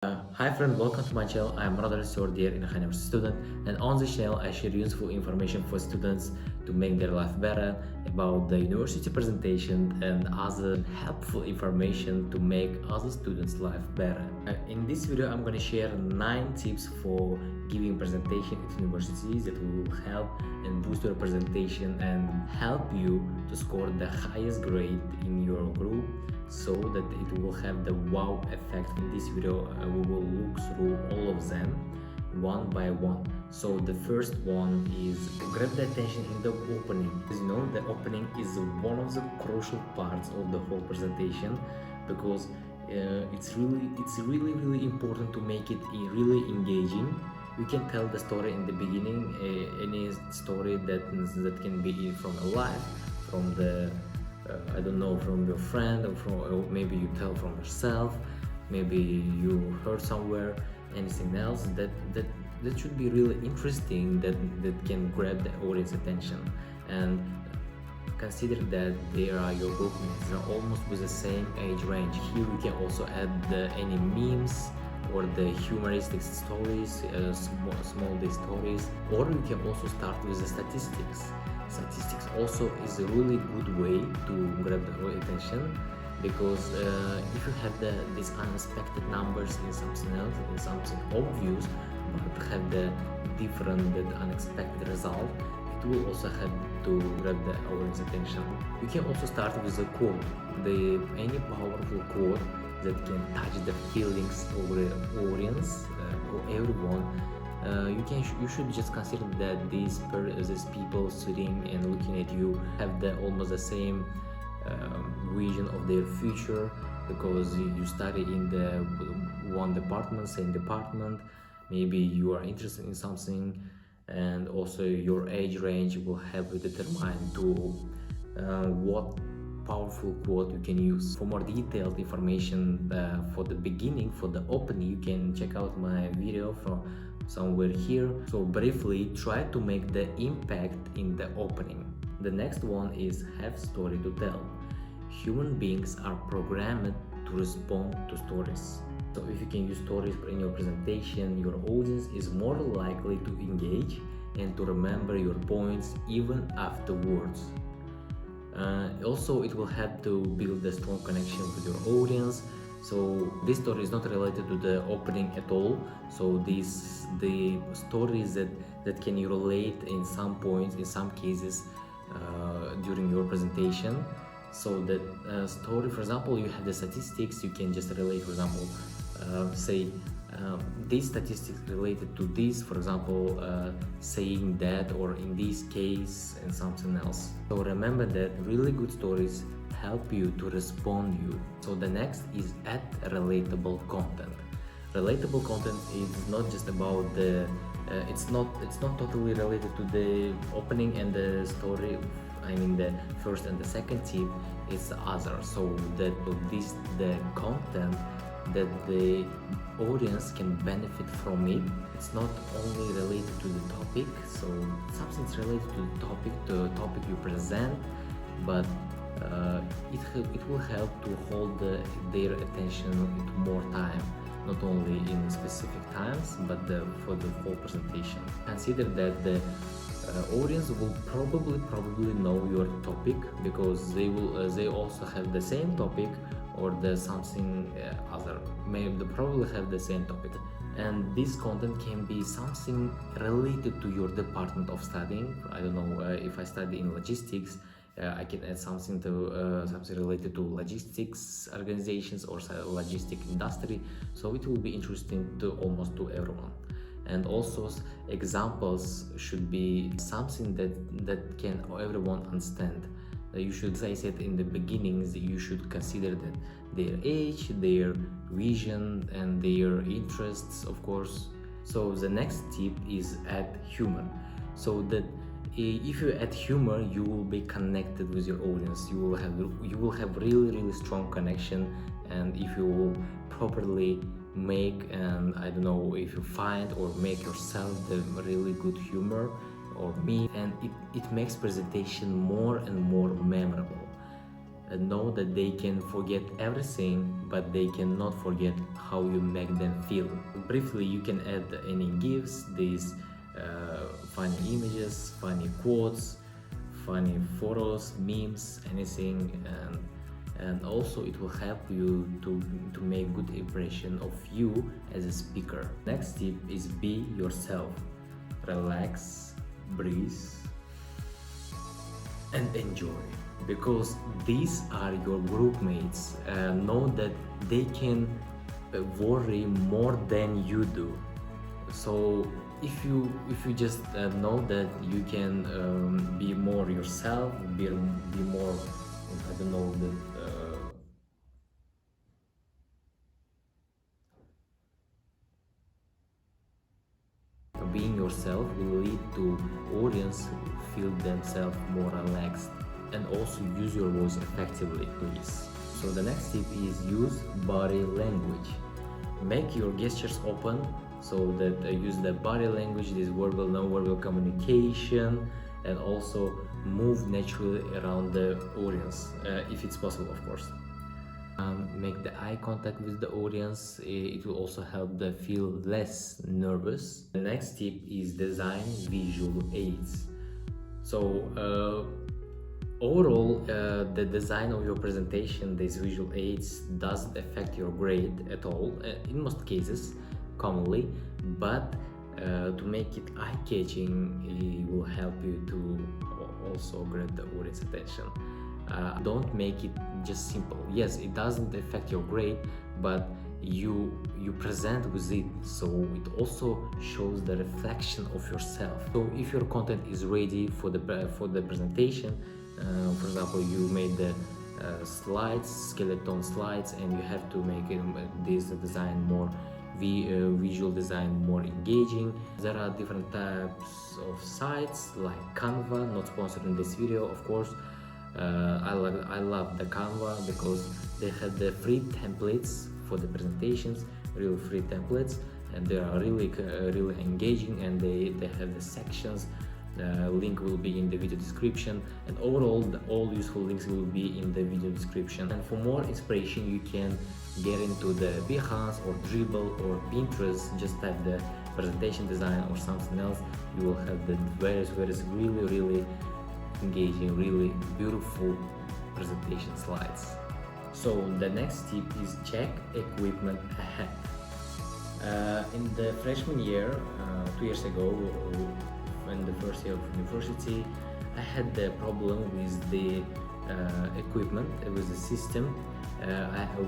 Hi friend, welcome to my channel. I am Radar Sordier, a high student, and on this channel I share useful information for students to make their life better about the university presentation and other helpful information to make other students' life better. In this video I'm going to share 9 tips for giving presentation at universities that will help and boost your presentation and help you to score the highest grade in your group, so that it will have the wow effect. In this video we will look through all of them one by one. So the first one is grab the attention in the opening. As you know, the opening is one of the crucial parts of the whole presentation, because it's really important to make it really engaging. You can tell the story in the beginning, any story that can be from a life, from the I don't know, from your friend, or maybe you tell from yourself, maybe you heard somewhere, anything else that should be really interesting, that can grab the audience attention. And consider that they are your groupmates, they're almost with the same age range. Here you can also add any memes or the humoristic stories, small day stories, or you can also start with the statistics. Statistics also is a really good way to grab the attention, because if you have these unexpected numbers in something else, in something obvious, but have the different, unexpected result, it will also help to grab the audience attention. You can also start with a quote, any powerful quote that can touch the feelings of the audience or everyone. You should just consider that these people sitting and looking at you have almost the same vision of their future, because you study in the one department, same department. Maybe you are interested in something, and also your age range will help you determine what powerful quote you can use. For more detailed information for the beginning, for the opening, you can check out my video from somewhere here. So briefly, try to make the impact in the opening. The next one is have story to tell. Human beings are programmed to respond to stories. So if you can use stories in your presentation, your audience is more likely to engage and to remember your points even afterwards. Also, it will help to build a strong connection with your audience. So this story is not related to the opening at all. So the stories that can you relate in some points, in some cases, during your presentation. So that story, for example, you have the statistics, you can just relate, for example, say these statistics related to this, for example, saying that, or in this case, and something else. So remember that really good stories help you to respond you. So the next is add relatable content. Relatable content is not just about the it's not totally related to the opening and the story. I mean, the first and the second tip is other. So that the content that the audience can benefit from it. It's not only related to the topic, so something's related to the topic you present, but it will help to hold their attention into more time, not only in specific times, but for the whole presentation. Consider that the audience will probably know your topic, because they also have the same topic, or something other. Maybe they probably have the same topic, and this content can be something related to your department of studying. I don't know, if I study in logistics, I can add something to something related to logistics organizations or logistic industry, so it will be interesting to almost to everyone. And also examples should be something that can everyone understand. You should, as I said in the beginnings, you should consider that their age, their vision, and their interests, of course. So the next tip is add humor. So that if you add humor, you will be connected with your audience. You will have really strong connection, and if you will properly make, and I don't know, if you find or make yourself the really good humor or me, and it makes presentation more and more memorable. know that they can forget everything, but they cannot forget how you make them feel. Briefly, you can add any gifs, these funny images, funny quotes, funny photos, memes, anything, and also it will help you to make good impression of you as a speaker. Next tip is be yourself. Relax, breathe, and enjoy, because these are your group mates. Know that they can worry more than you do. So if you just know that you can be more yourself, be more, I don't know, being yourself will lead to audience who feel themselves more relaxed. And also use your voice effectively, please. So the next tip is use body language. Make your gestures open, so that use the body language, this verbal, non-verbal communication, and also move naturally around the audience, if it's possible, of course. Make the eye contact with the audience. It will also help them feel less nervous. The next tip is design visual aids. So overall, the design of your presentation, these visual aids, doesn't affect your grade at all, in most cases, commonly, but to make it eye-catching, it will help you to also grab the audience attention. Don't make it just simple. Yes, it doesn't affect your grade, but you present with it, so it also shows the reflection of yourself. So if your content is ready for the presentation, for example, you made the slides, skeleton slides, and you have to make this design more visual design more engaging. There are different types of sites like Canva, not sponsored in this video, of course. I love the Canva because they have the free templates for the presentations, real free templates, and they are really engaging, and they have the sections. The link will be in the video description, and overall all useful links will be in the video description. And for more inspiration, you can get into the Behance or Dribble or Pinterest. Just type the presentation design or something else. You will have the various really engaging, really beautiful presentation slides. So the next tip is check equipment ahead. In the freshman year, 2 years ago, in the first year of university, I had the problem with the equipment, with the system.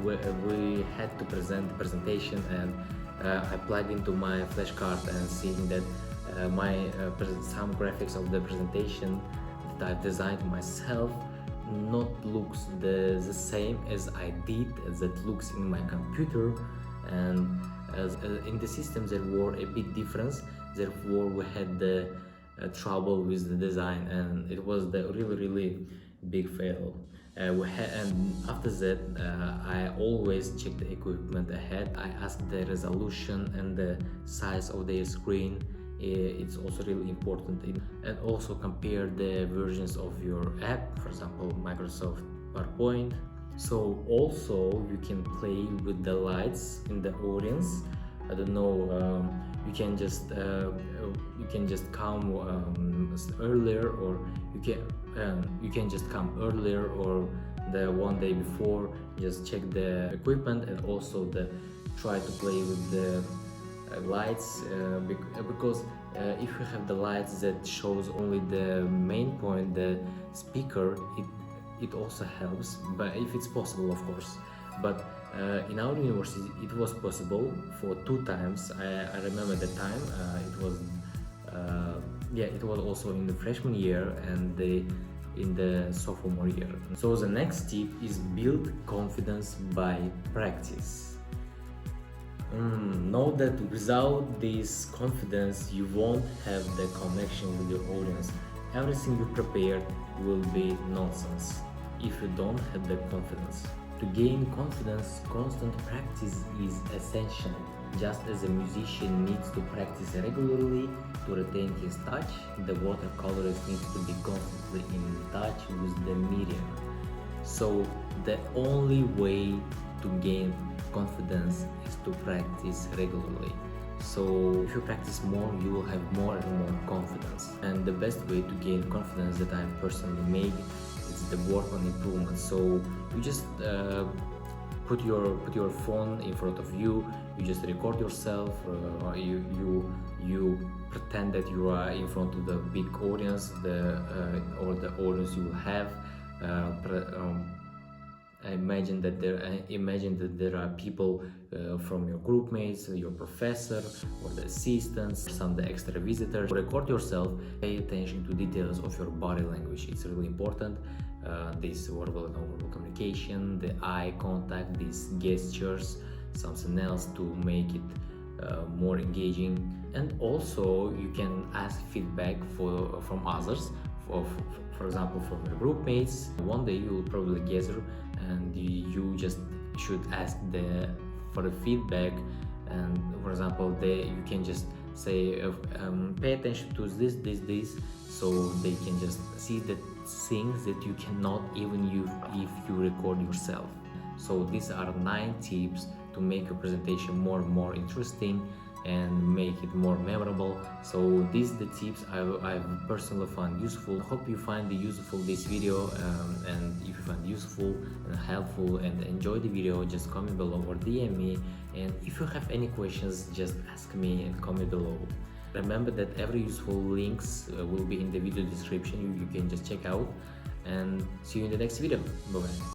We had to present the presentation, and I plugged into my flashcard and seeing that some graphics of the presentation that I've designed myself not looks the same as I did, as it looks in my computer, and in the system there were a big difference. Therefore we had the trouble with the design, and it was the really big fail. And after that, I always check the equipment ahead. I ask the resolution and the size of the screen. It's also really important, and also compare the versions of your app, for example Microsoft PowerPoint. So also you can play with the lights in the audience. I don't know, you can just come earlier, or you can just come earlier, or the one day before, just check the equipment, and also try to play with the lights, because if you have the lights that shows only the main point, the speaker, it also helps, but if it's possible, of course. But in our university it was possible for 2 times. I remember the time, it was also in the freshman year and in the sophomore year. So the next tip is build confidence by practice. Know that without this confidence you won't have the connection with your audience. Everything you prepared will be nonsense if you don't have the confidence. To gain confidence, constant practice is essential. Just as a musician needs to practice regularly to retain his touch, the watercolorist needs to be constantly in touch with the medium. So the only way to gain confidence is to practice regularly. So if you practice more, you will have more and more confidence. And the best way to gain confidence that I've personally made is the work on improvement. So you just put your phone in front of you. You just record yourself. You pretend that you are in front of the big audience, or the audience you will have. Imagine that there are people from your group mates, your professor, or the assistants, or some the extra visitors. Record yourself. Pay attention to details of your body language. It's really important. This verbal and non-verbal communication, the eye contact, these gestures, something else to make it more engaging. And also you can ask feedback from others. For example, from your group mates. One day you will probably gather and you just should ask for the feedback. And for example, you can just say pay attention to this, so they can just see the things that you cannot even if you record yourself. So these are 9 tips to make your presentation more and more interesting and make it more memorable. So these are the tips I've personally found useful. Hope you find useful this video, and if you find useful and helpful and enjoy the video, just comment below or DM me. And if you have any questions, just ask me and comment below. Remember that every useful links will be in the video description. You can just check out, and see you in the next video. Bye bye.